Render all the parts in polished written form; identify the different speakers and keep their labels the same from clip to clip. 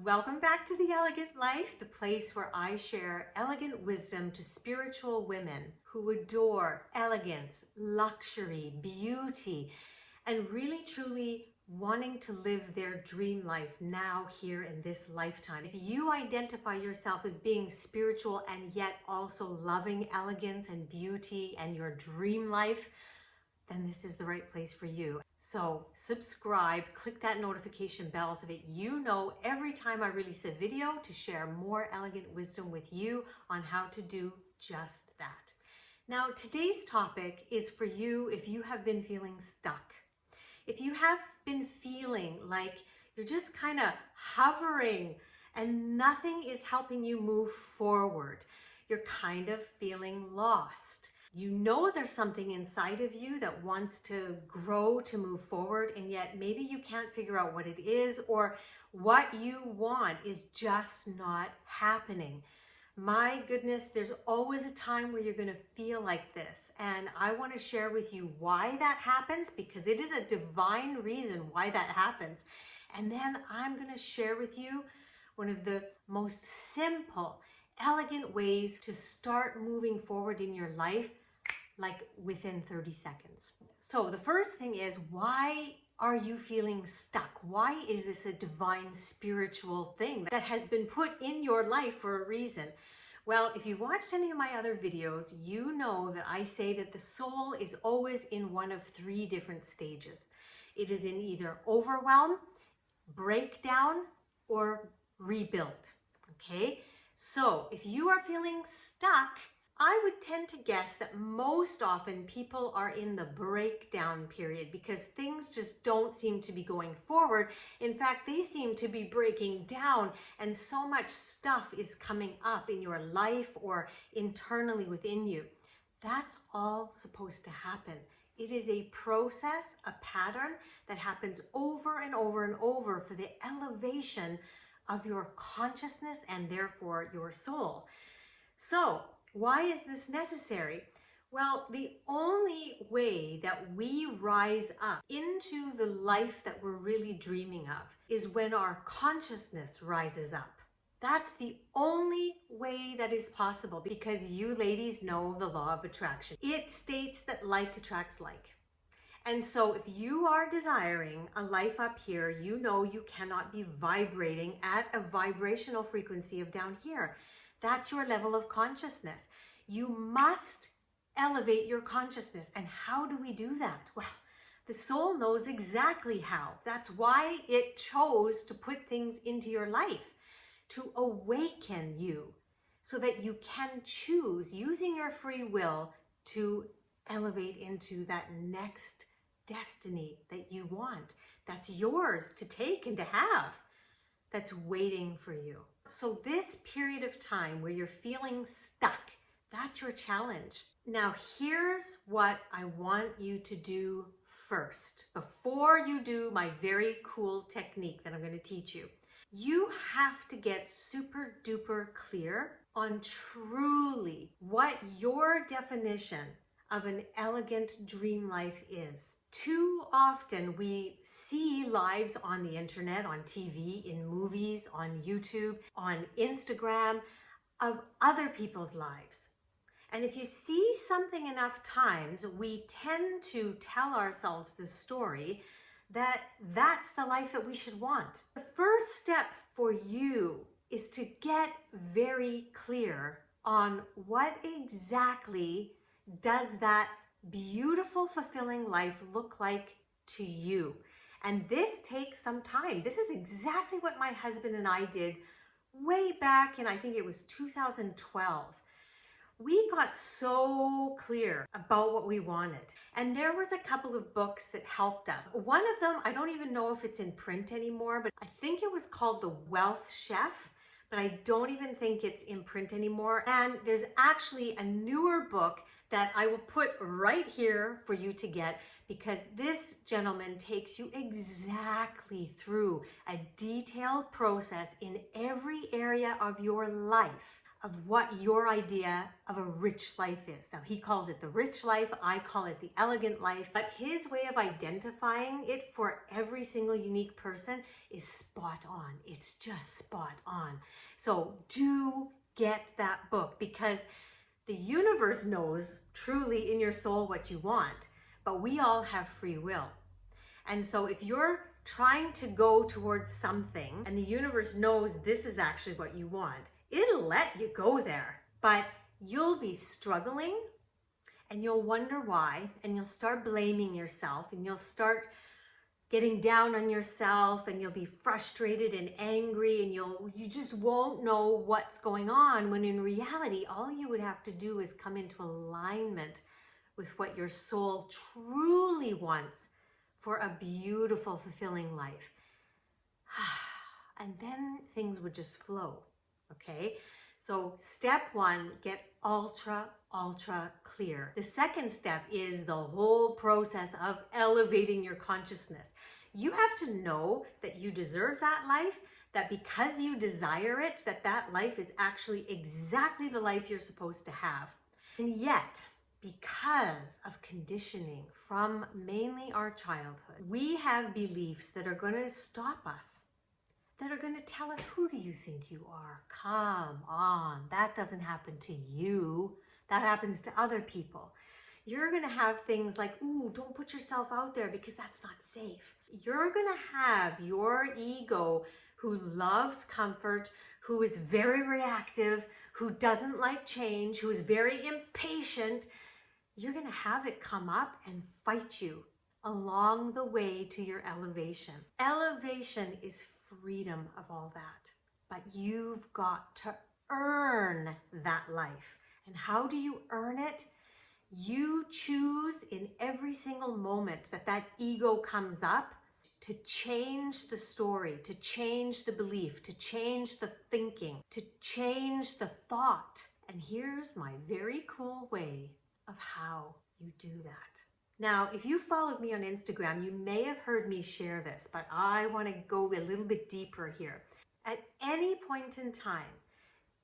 Speaker 1: Welcome back to The Elegant Life, the place where I share elegant wisdom to spiritual women who adore elegance, luxury, beauty, and really truly wanting to live their dream life now, here in this lifetime. If you identify yourself as being spiritual and yet also loving elegance and beauty and your dream life, then this is the right place for you. So subscribe, click that notification bell so that you know every time I release a video to share more elegant wisdom with you on how to do just that. Now, today's topic is for you if you have been feeling stuck. If you have been feeling like you're just kind of hovering and nothing is helping you move forward, you're kind of feeling lost. You know there's something inside of you that wants to grow, to move forward, and yet maybe you can't figure out what it is, or what you want is just not happening. My goodness, there's always a time where you're going to feel like this, and I want to share with you why that happens, because it is a divine reason why that happens. And then I'm going to share with you one of the most simple, elegant ways to start moving forward in your life, like within 30 seconds. So the first thing is, why are you feeling stuck? Why is this a divine spiritual thing that has been put in your life for a reason? Well, if you've watched any of my other videos, you know that I say that the soul is always in one of three different stages. It is in either overwhelm, breakdown, or rebuild. Okay? So if you are feeling stuck, I would tend to guess that most often people are in the breakdown period because things just don't seem to be going forward. In fact, they seem to be breaking down, and so much stuff is coming up in your life or internally within you. That's all supposed to happen. It is a process, a pattern that happens over and over and over for the elevation of your consciousness and therefore your soul. So, why is this necessary? Well, the only way that we rise up into the life that we're really dreaming of is when our consciousness rises up. That's the only way that is possible, because you ladies know the law of attraction. It states that like attracts like. And so if you are desiring a life up here, you know you cannot be vibrating at a vibrational frequency of down here. That's your level of consciousness. You must elevate your consciousness. And how do we do that? Well, the soul knows exactly how. That's why it chose to put things into your life, to awaken you so that you can choose, using your free will, to elevate into that next destiny that you want. That's yours to take and to have. That's waiting for you. So this period of time where you're feeling stuck, that's your challenge. Now, here's what I want you to do first, before you do my very cool technique that I'm going to teach you. You have to get super duper clear on truly what your definition of an elegant dream life is. Too often we see lives on the internet, on TV, in movies, on YouTube, on Instagram, of other people's lives. And if you see something enough times, we tend to tell ourselves the story that that's the life that we should want. The first step for you is to get very clear on what exactly does that beautiful, fulfilling life look like to you. And this takes some time. This is exactly what my husband and I did way back in, I think it was 2012. We got so clear about what we wanted. And there was a couple of books that helped us. One of them, I don't even know if it's in print anymore, but I think it was called The Wealth Chef, but I don't even think it's in print anymore. And there's actually a newer book that I will put right here for you to get, because this gentleman takes you exactly through a detailed process in every area of your life of what your idea of a rich life is. Now, he calls it the rich life, I call it the elegant life, but his way of identifying it for every single unique person is spot on. It's just spot on. So do get that book, because the universe knows truly in your soul what you want, but we all have free will. And so if you're trying to go towards something and the universe knows this is actually what you want, it'll let you go there. But you'll be struggling and you'll wonder why, and you'll start blaming yourself, and you'll start getting down on yourself, and you'll be frustrated and angry, and you just won't know what's going on, when in reality all you would have to do is come into alignment with what your soul truly wants for a beautiful, fulfilling life. And then things would just flow, okay? So step one, get ultra clear. The second step is the whole process of elevating your consciousness. You have to know that you deserve that life, that because you desire it, that life is actually exactly the life you're supposed to have. And yet, because of conditioning from mainly our childhood, we have beliefs that are going to stop us, that are going to tell us, who do you think you are? Come on, that doesn't happen to you. That happens to other people. You're going to have things like, ooh, don't put yourself out there because that's not safe. You're going to have your ego who loves comfort, who is very reactive, who doesn't like change, who is very impatient. You're going to have it come up and fight you along the way to your elevation. Elevation is freedom of all that, but you've got to earn that life. And how do you earn it? You choose in every single moment that ego comes up to change the story, to change the belief, to change the thinking, to change the thought. And here's my very cool way of how you do that. Now, if you followed me on Instagram, you may have heard me share this, but I want to go a little bit deeper here. At any point in time,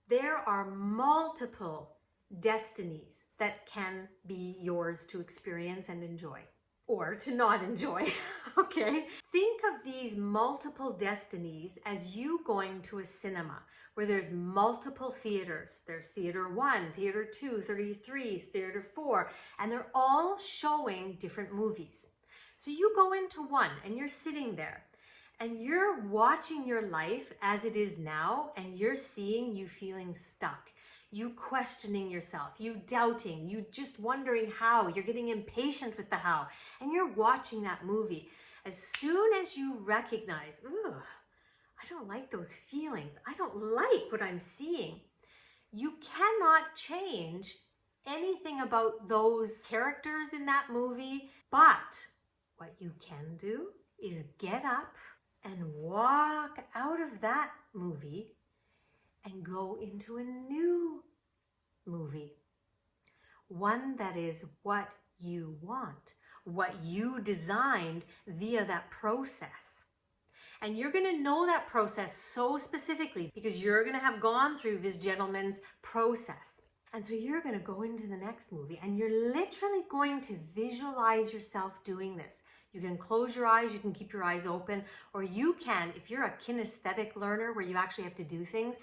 Speaker 1: there are multiple destinies that can be yours to experience and enjoy, or to not enjoy, okay? Think of these multiple destinies as you going to a cinema where there's multiple theaters. There's theater 1, theater 2, 33, theater 4, and they're all showing different movies. So you go into one and you're sitting there and you're watching your life as it is now, and you're seeing you feeling stuck. You questioning yourself, you doubting, you just wondering how, you're getting impatient with the how, and you're watching that movie. As soon as you recognize, ooh, I don't like those feelings, I don't like what I'm seeing, you cannot change anything about those characters in that movie, but what you can do is get up and walk out of that movie and go into a new movie. One that is what you want, what you designed via that process. And you're going to know that process so specifically because you're going to have gone through this gentleman's process. And so you're going to go into the next movie and you're literally going to visualize yourself doing this. You can close your eyes, you can keep your eyes open, or you can, if you're a kinesthetic learner where you actually have to do things,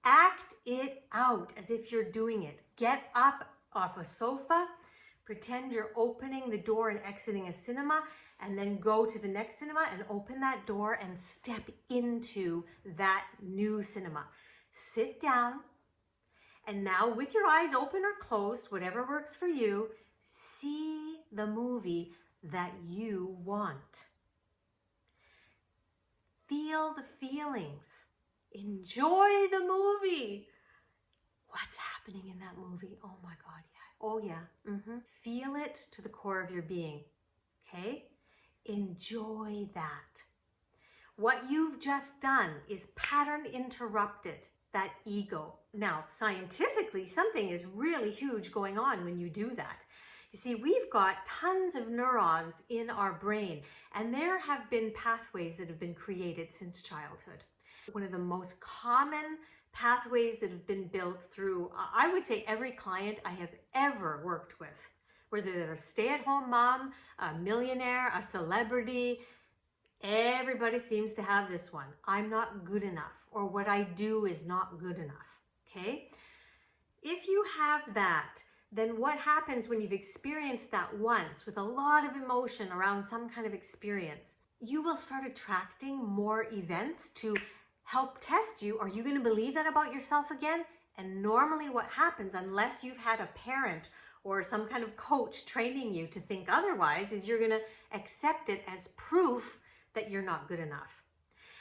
Speaker 1: act it out as if you're doing it. Get up off a sofa, pretend you're opening the door and exiting a cinema, and then go to the next cinema and open that door and step into that new cinema. Sit down, and now with your eyes open or closed, whatever works for you, see the movie that you want. Feel the feelings. Enjoy the movie. What's happening in that movie? Oh my God, yeah. Oh yeah. Feel it to the core of your being, okay? Enjoy that. What you've just done is pattern interrupted that ego. Now, scientifically, something is really huge going on when you do that. You see, we've got tons of neurons in our brain, and there have been pathways that have been created since childhood. One of the most common pathways that have been built through, I would say, every client I have ever worked with, whether they're a stay-at-home mom, a millionaire, a celebrity, everybody seems to have this one. I'm not good enough, or what I do is not good enough, okay? If you have that, then what happens when you've experienced that once with a lot of emotion around some kind of experience, you will start attracting more events to help test you. Are you going to believe that about yourself again? And normally what happens, unless you've had a parent or some kind of coach training you to think otherwise, is you're going to accept it as proof that you're not good enough.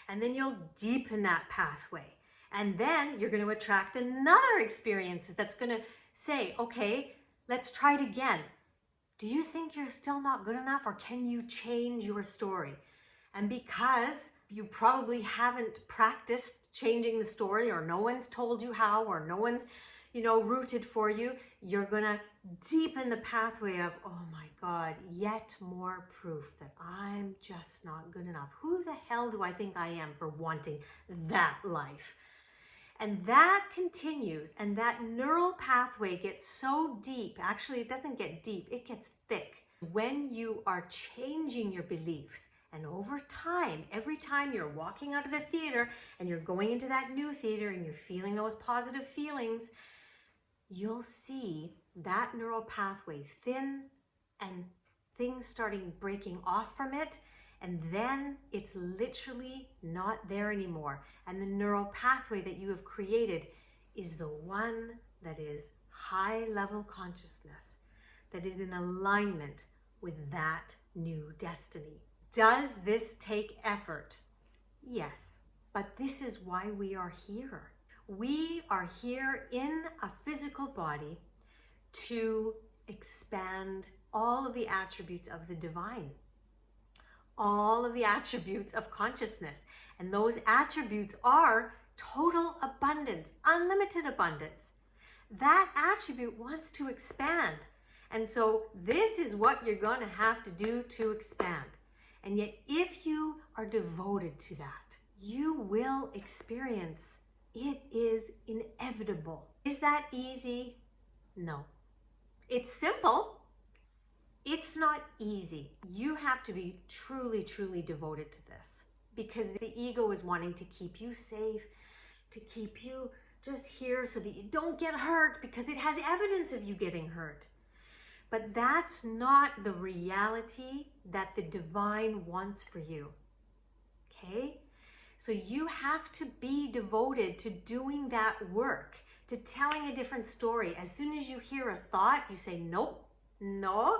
Speaker 1: And then you'll deepen that pathway. And then you're going to attract another experience that's going to say, okay, let's try it again. Do you think you're still not good enough, or can you change your story? And because you probably haven't practiced changing the story, or no one's told you how, or no one's, rooted for you, you're going to deepen the pathway of, oh my God, yet more proof that I'm just not good enough. Who the hell do I think I am for wanting that life? And that continues, and that neural pathway gets so deep. Actually, it doesn't get deep, it gets thick. When you are changing your beliefs, and over time, every time you're walking out of the theater and you're going into that new theater and you're feeling those positive feelings, you'll see that neural pathway thin and things starting breaking off from it. And then it's literally not there anymore. And the neural pathway that you have created is the one that is high level consciousness, that is in alignment with that new destiny. Does this take effort? Yes, but this is why we are here. We are here in a physical body to expand all of the attributes of the divine, all of the attributes of consciousness. And those attributes are total abundance, unlimited abundance. That attribute wants to expand. And so this is what you're going to have to do to expand. And yet, if you are devoted to that, you will experience. It is inevitable. Is that easy? No. It's simple. It's not easy. You have to be truly, truly devoted to this, because the ego is wanting to keep you safe, to keep you just here so that you don't get hurt, because it has evidence of you getting hurt. But that's not the reality that the divine wants for you. Okay? So you have to be devoted to doing that work, to telling a different story. As soon as you hear a thought, you say, nope, no.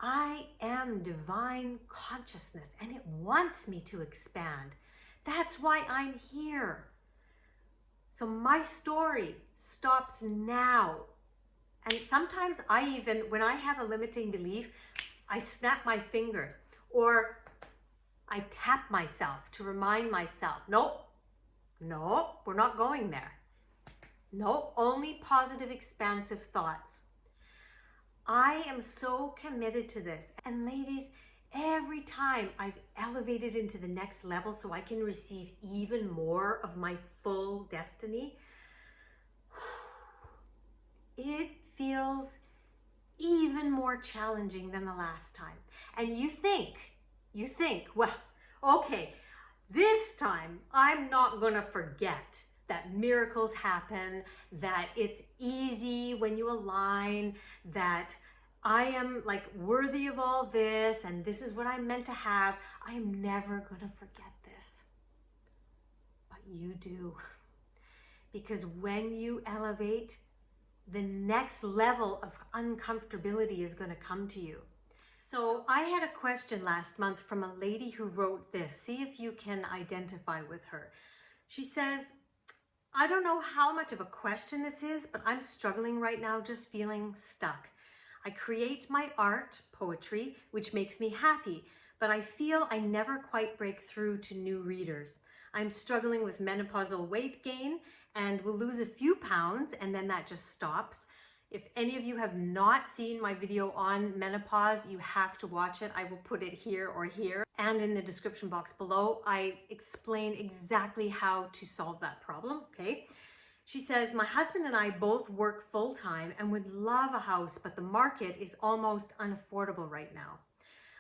Speaker 1: I am divine consciousness and it wants me to expand. That's why I'm here. So my story stops now. And sometimes when I have a limiting belief, I snap my fingers or I tap myself to remind myself, nope, we're not going there. No, only positive, expansive thoughts. I am so committed to this. And ladies, every time I've elevated into the next level so I can receive even more of my full destiny, it feels even more challenging than the last time. And you think, well, okay, this time I'm not going to forget that miracles happen, that it's easy when you align, that I am like worthy of all this and this is what I'm meant to have. I am never going to forget this. But you do. Because when you elevate, the next level of uncomfortability is going to come to you. So I had a question last month from a lady who wrote this. See if you can identify with her. She says, I don't know how much of a question this is, but I'm struggling right now, just feeling stuck. I create my art, poetry, which makes me happy, but I feel I never quite break through to new readers. I'm struggling with menopausal weight gain and will lose a few pounds and then that just stops. If any of you have not seen my video on menopause, you have to watch it. I will put it here or here and in the description box below. I explain exactly how to solve that problem, okay? She says, my husband and I both work full-time and would love a house, but the market is almost unaffordable right now.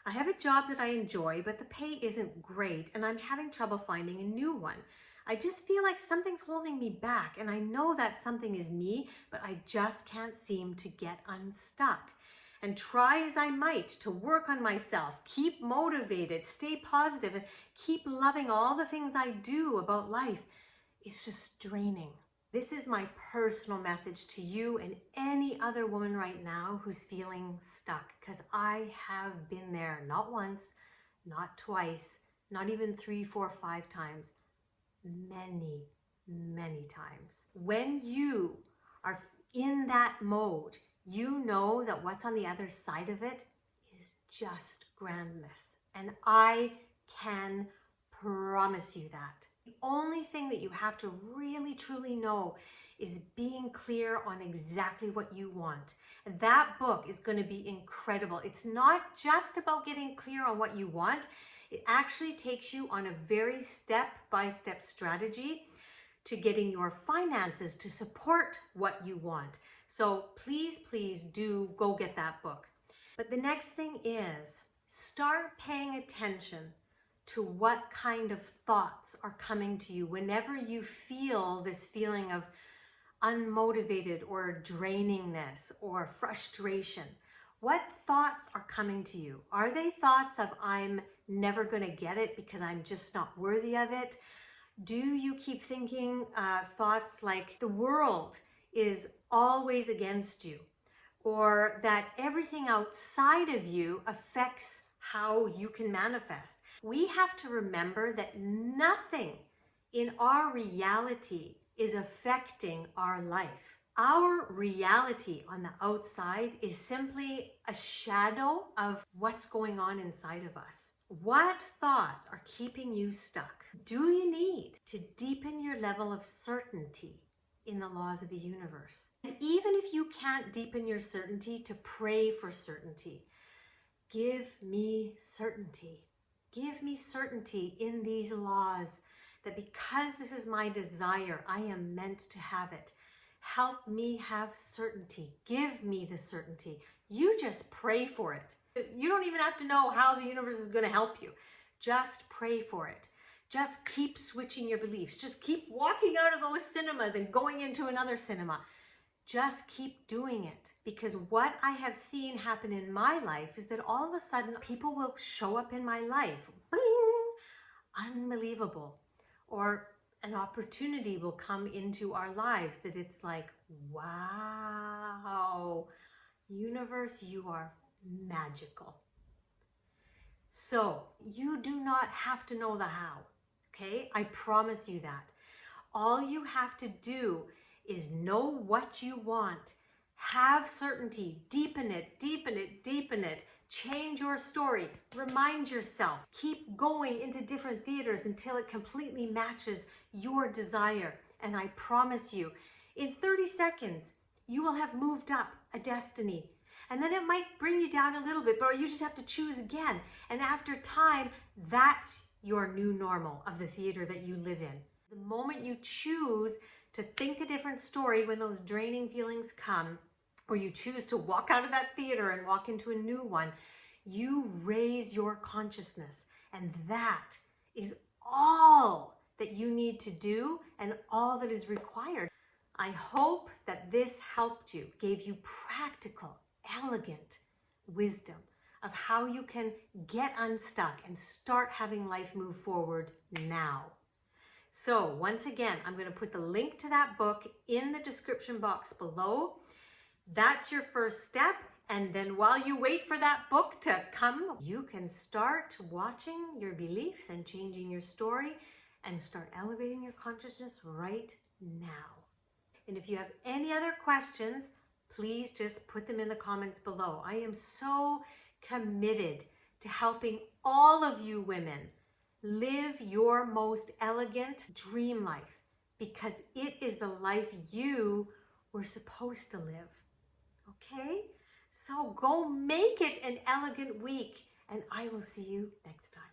Speaker 1: I have a job that I enjoy, but the pay isn't great and I'm having trouble finding a new one. I just feel like something's holding me back, and I know that something is me, but I just can't seem to get unstuck. And try as I might to work on myself, keep motivated, stay positive, and keep loving all the things I do about life, it's just draining. This is my personal message to you and any other woman right now who's feeling stuck, because I have been there not once, not twice, not even 3, 4, 5 times, many times. When you are in that mode, you know that what's on the other side of it is just grandness. And I can promise you that. The only thing that you have to really truly know is being clear on exactly what you want. And that book is going to be incredible. It's not just about getting clear on what you want. It actually takes you on a very step-by-step strategy to getting your finances to support what you want. So please do go get that book. But the next thing is start paying attention to what kind of thoughts are coming to you whenever you feel this feeling of unmotivated or drainingness or frustration. What thoughts are coming to you? Are they thoughts of I'm never going to get it because I'm just not worthy of it? Do you keep thinking thoughts like the world is always against you, or that everything outside of you affects how you can manifest? We have to remember that nothing in our reality is affecting our life. Our reality on the outside is simply a shadow of what's going on inside of us. What thoughts are keeping you stuck? Do you need to deepen your level of certainty in the laws of the universe? And even if you can't deepen your certainty, to pray for certainty. Give me certainty. Give me certainty in these laws that because this is my desire, I am meant to have it. Help me have certainty. Give me the certainty. You just pray for it. You don't even have to know how the universe is going to help you. Just pray for it. Just keep switching your beliefs. Just keep walking out of those cinemas and going into another cinema. Just keep doing it, because what I have seen happen in my life is that all of a sudden people will show up in my life. Bling! Unbelievable. Or an opportunity will come into our lives that it's like, wow, universe, you are magical. So you do not have to know the how, okay? I promise you that. All you have to do is know what you want. Have certainty. Deepen it, deepen it, deepen it. Change your story. Remind yourself. Keep going into different theaters until it completely matches your desire. And I promise you, in 30 seconds, you will have moved up a destiny. And then it might bring you down a little bit, but you just have to choose again. And after time, that's your new normal of the theater that you live in. The moment you choose to think a different story when those draining feelings come, or you choose to walk out of that theater and walk into a new one, you raise your consciousness. And that is all that you need to do and all that is required. I hope that this helped you, gave you practical, elegant wisdom of how you can get unstuck and start having life move forward now. So once again, I'm going to put the link to that book in the description box below. That's your first step. And then while you wait for that book to come, you can start watching your beliefs and changing your story and start elevating your consciousness right now. And if you have any other questions, please just put them in the comments below. I am so committed to helping all of you women live your most elegant dream life, because it is the life you were supposed to live. Okay? So go make it an elegant week, and I will see you next time.